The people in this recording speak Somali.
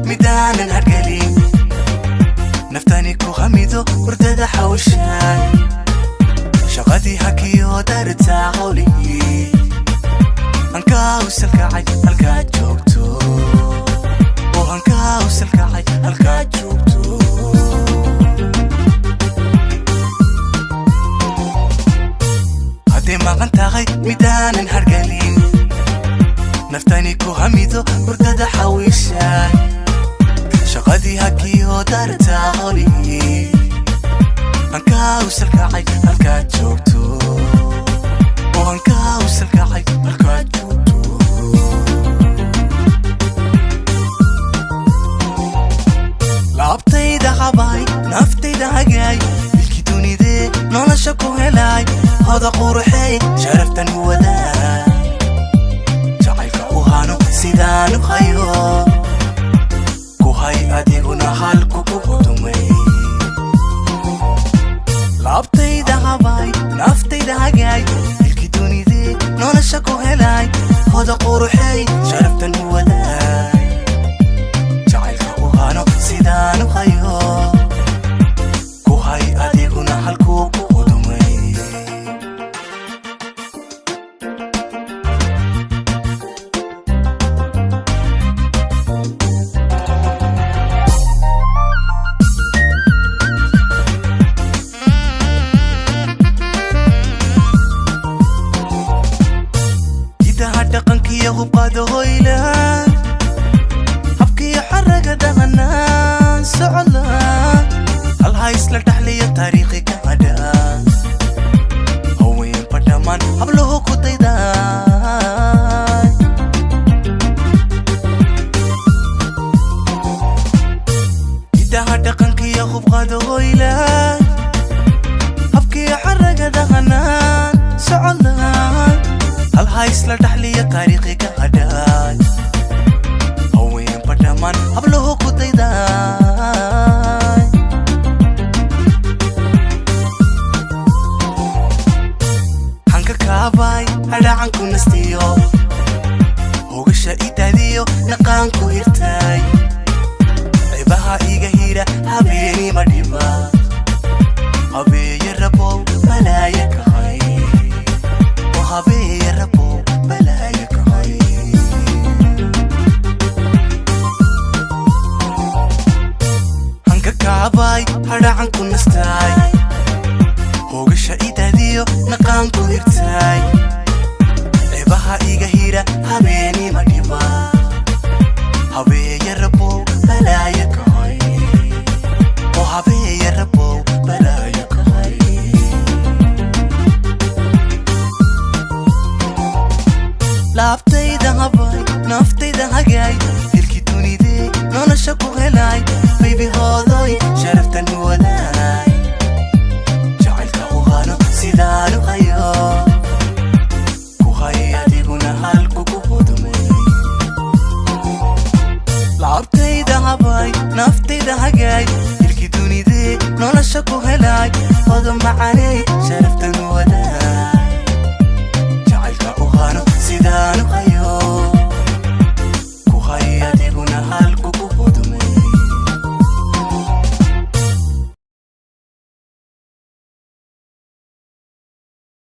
midaanan hargelin naftani ku hamido hurdada xawshaan shaqadii hakiyo dartaa hawlihii ankaa usalkacay halkaa joogto oo ankaa usalkacay halkaa joogto haddii maqan tahay midaanan hargelin naftani ku hamido hurdada xawshaan shaqadii hakiyo dartaa hawlihii ankaa usalkacay halkaa joogto oo ankaa usalkacay halkaa joogto laabtayda qabay naftayda hagaay ilkii dunidee nolosha ku helay hoda quruxey sharaftan wadaa jacaylka u hano sidaanu hayo ku hay adiguna halku ku qudumay laabtayda qabay naftayda hagaay ilkii dunidee nolosha ku helay hoda quruxey sharaftan wadaa jacaylka u hano sidaanu hayo ku hay adiguna halku ku qudumay dhaqankiyo hubqaado hoyla habkiyo xaraga dhaqanaan socda halha isla dhaxliyo taariikhi ka hadha haweenba dhammaan habluhu ku dayday idaha dhaqankiyo hubqaado hoyla habkiyo xaraga dhaqanaan socda halha isla dhaxliyo taariikhi ka hadhay haweenba dhammaan habluhu ku dayday hanka kaabay hadhacan ku nastiyo hogasha idaadiyo naqaan ku hirtay cibaha iga hira habeeni ma dhiba habeeye rabow balaaya kahay habeeye rabow balaaya kahay hanka kaabay hadhacan ku nastay hogasha idaadiyo naqaan ku hirtay cibaha iga hira habeeni ma dhiba habeeye rabow balaaya kahay oo habeeye rabow balaaya kahay laabtayda qabay naftayda hagaay ilkii dunidee nolosha ku helay baby hooda